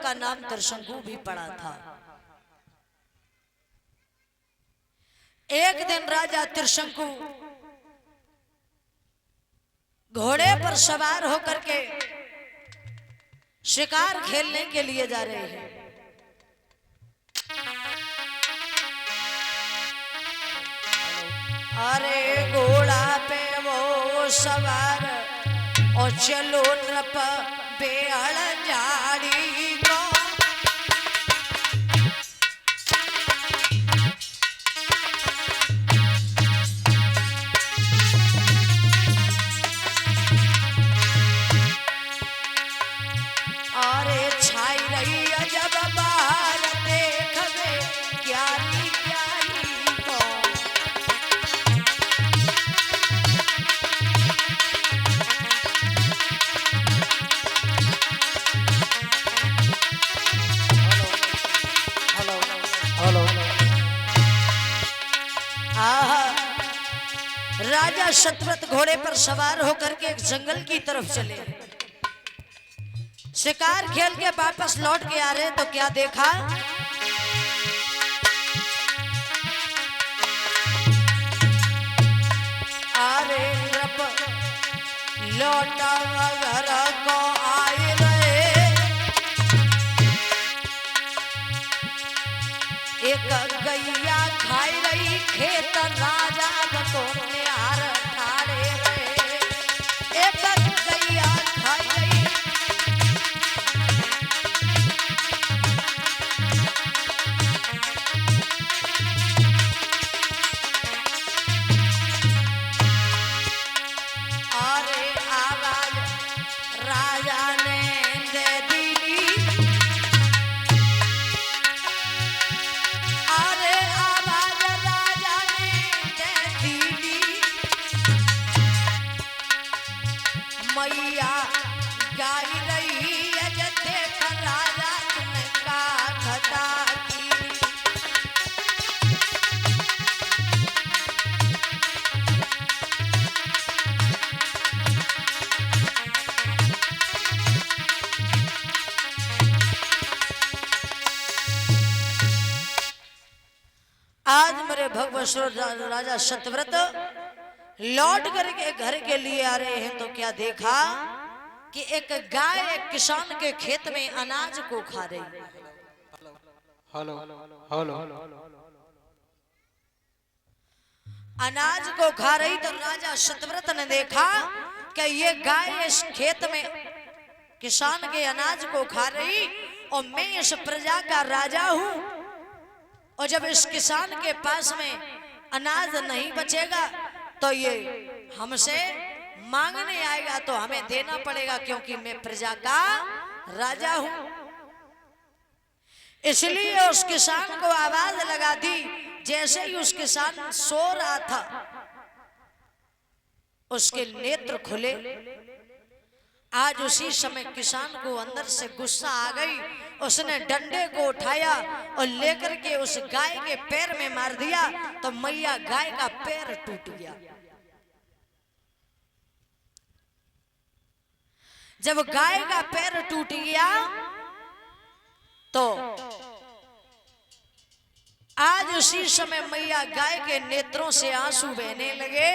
का नाम त्रिशंकु भी पड़ा था। एक दिन राजा त्रिशंकु घोड़े पर सवार होकर के शिकार खेलने के लिए जा रहे हैं। अरे घोड़ा पे वो सवार और चलो नृप बेहड़ झाड़ी को। अरे छाई रही जब बाहर देख गए ज्ञानी ज्ञानी को। राजा शतव्रत घोड़े पर सवार होकर के एक जंगल की तरफ चले। शिकार खेल के वापस लौट के आ रहे तो क्या देखा, अरे नृप लौटा घर को आए रहे। एक गैया खाई रही खेत राजा को निहार ठाड़े रहे। एक गैया खाई रही मैया गाई रही अजते राजा का घटा की। आज मेरे भगवत राजा शतव्रत लौट करके घर के लिए आ रहे हैं तो क्या देखा कि एक गाय एक किसान के खेत में अनाज को खा रही। हेलो हेलो अनाज को खा रही तो राजा शतव्रत ने देखा कि ये गाय इस खेत में किसान के अनाज को खा रही और मैं इस प्रजा का राजा हूं, और जब इस किसान के पास में अनाज नहीं बचेगा तो ये हमसे मांगने आएगा तो हमें देना पड़ेगा, क्योंकि मैं प्रजा का राजा हूं। इसलिए उस किसान को आवाज लगा दी। जैसे ही उस किसान सो रहा था उसके नेत्र खुले। आज उसी समय किसान को अंदर से गुस्सा आ गई। उसने डंडे को उठाया और लेकर के उस गाय के पैर में मार दिया तो मैया गाय का पैर टूट गया। जब गाय का पैर टूट गया तो आज उसी समय मैया गाय के नेत्रों से आंसू बहने लगे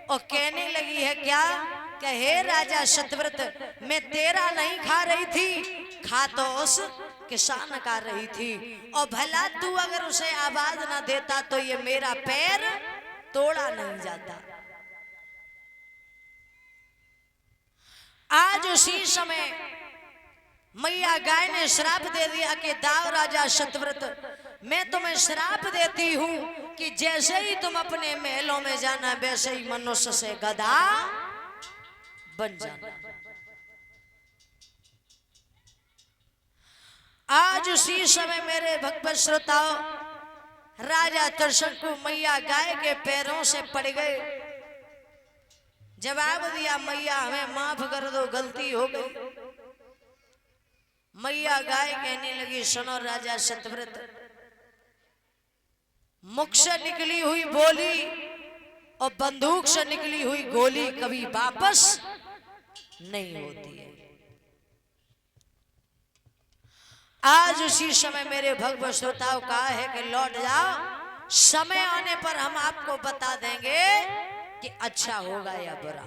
और कहने लगी है क्या कि हे राजा शतव्रत, मैं तेरा नहीं खा रही थी, खा तो उस किसान का रही थी, और भला तू अगर उसे आवाज ना देता तो ये मेरा पैर तोड़ा नहीं जाता। आज उसी समय मैया गाय ने श्राप दे दिया कि दाव राजा शतव्रत, मैं तुम्हें श्राप देती हूं कि जैसे ही तुम अपने महलों में जाना वैसे ही मनुष्य से गधा बन जाना। आज उसी समय मेरे भक्त श्रोताओं राजा त्रिशंकु मैया गाय के पैरों से पड़ गए। जवाब दिया मैया हमें माफ कर दो, गलती हो गई। मैया गाय कहने लगी सुनो राजा शतव्रत, मुख से निकली हुई बोली और बंदूक से निकली हुई गोली कभी वापस नहीं होती है। आज उसी समय मेरे भगवत श्रोताओं कहा है कि लौट जाओ, समय आने पर हम आपको बता देंगे कि अच्छा होगा या बुरा।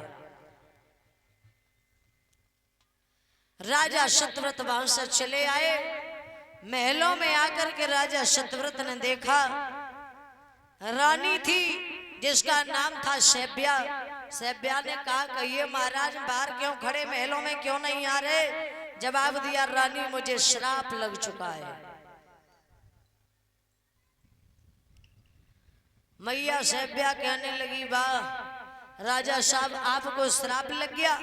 राजा सत्यव्रत वहां से चले आए। महलों में आकर के राजा सत्यव्रत ने देखा रानी थी जिसका नाम था सैब्या। सैब्या ने कहा कि ये महाराज बाहर क्यों खड़े, महलों में क्यों नहीं आ रहे? जवाब दिया, रानी मुझे श्राप लग चुका है। मैया सैब्या कहने लगी, वाह राजा साहब, आपको श्राप लग गया?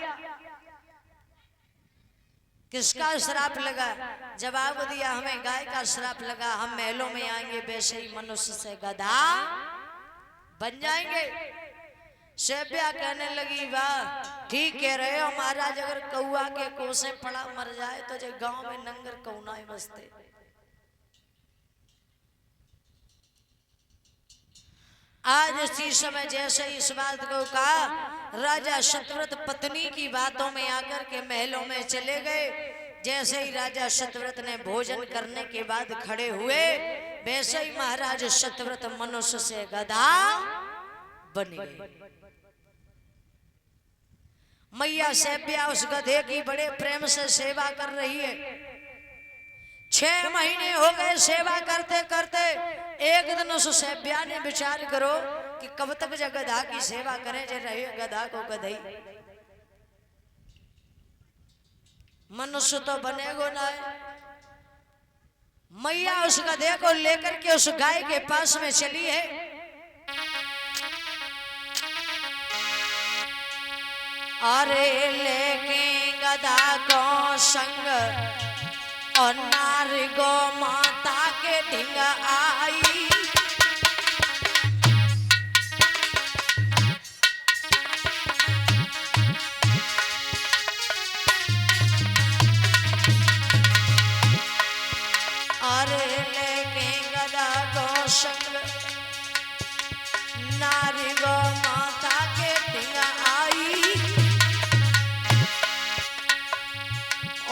किसका श्राप लगा? जवाब दिया, हमें गाय का श्राप लगा। हम महलों में आएंगे वैसे ही मनुष्य से गधा बन जाएंगे। सैब्या कहने लगी, वाह ठीक कह रहे हो महाराज, अगर कौआ के कोसे पड़ा मर जाए तो जो गांव में नंगर कौनाए बसते। आज इसी समय जैसे इस बात को कहा, राजा सत्यव्रत पत्नी की बातों में आकर के महलों में चले गए। जैसे ही राजा सत्यव्रत ने भोजन करने के बाद खड़े हुए, वैसे ही महाराज सत्यव्रत मनुष्य से गधा बन गए। मैया सैब्या उस गधे की बड़े प्रेम से सेवा कर रही है। 6 महीने हो गए सेवा करते करते। एक दिन उस सैब्या ने विचार करो कि कब तक जो गधा की सेवा करें, जो रहे गधा को गधई, मनुष्य तो बनेगो ना। मैया उस गधे को लेकर के उस गाय के पास में चली है। अरे लेके गधा को संग और नारी गो माता के ढिंग आई। अरे लेके गधा को संग नारी गो माता के ढिंग आई।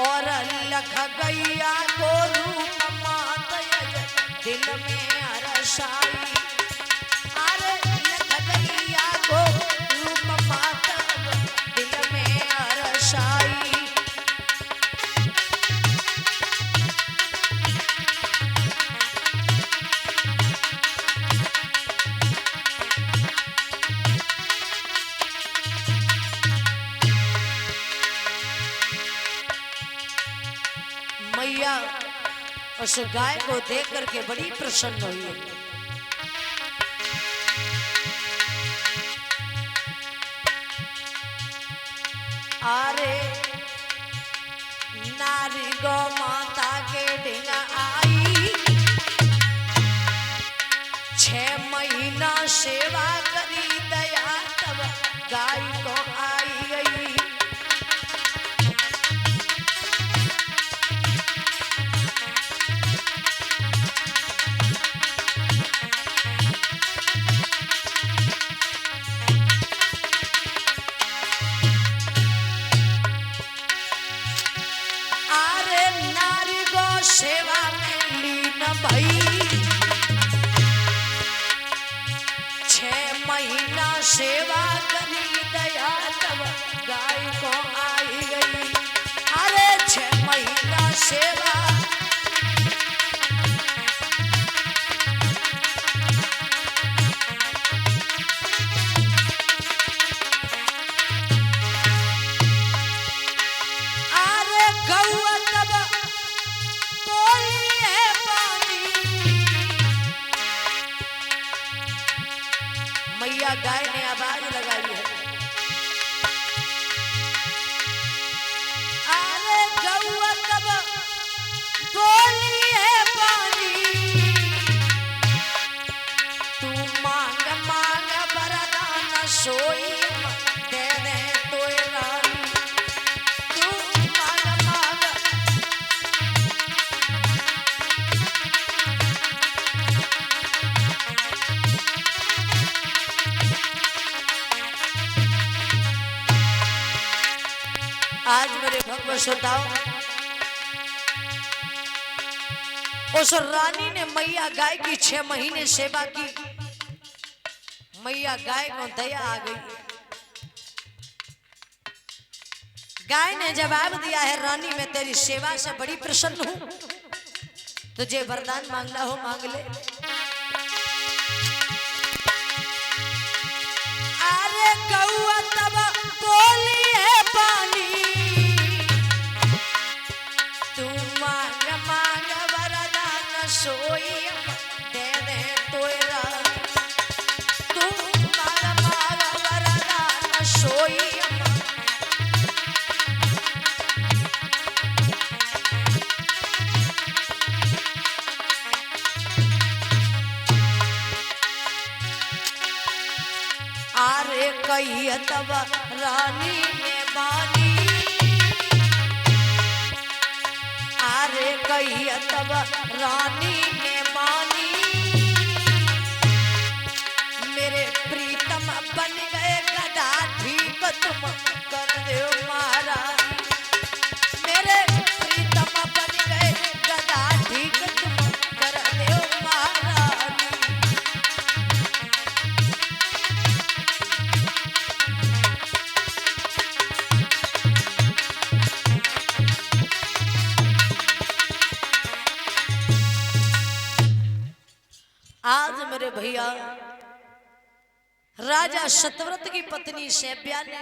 और लख गैया को रूप माता दिल में हर्षाई। अरे लख गैया को रूप माता दिल में हर्षाई। मैया उस गाय को देख करके बड़ी प्रसन्न हुई है। अरे नारी गो माता के ढिंग आई। 6 महीना सेवा करी दया तब गाय को आई गई। सेवा में लीन भई। 6 महीना सेवा करी दया तब गाय को आई गई। अरे 6 महीना सेवा। अरे गौआ तब मैया गाय ने आवाज लगाई है। अरे गौआ तब बोली है पानी। तू मांग मांग वरदान सोई दे दे तो रानी। तू मांग मांग। आज मेरे भगवत श्रोताओ, उस रानी ने मैया गाय की 6 महीने सेवा की। मैया गाय को दया आ गई। गाय ने जवाब दिया है, रानी मैं तेरी सेवा से बड़ी प्रसन्न हूं, तुझे वरदान मांगना हो मांग ले। अरे गौआ तब बोली है पानी, तू मांग मांग वरदान सोई दे दे तोरा, तू मांग मांग वरदान सोई। आरे कही तब रानी ने बानी, आरे कही तब रानी ने बानी, मेरे प्रीतम बन गए गदा ठीक तुम कर दो महारानी, मेरे प्रीतम बन गए गदा ठीक तुम कर दो महारानी। आज मेरे भैया राजा सतव्रत की पत्नी शैब्या ने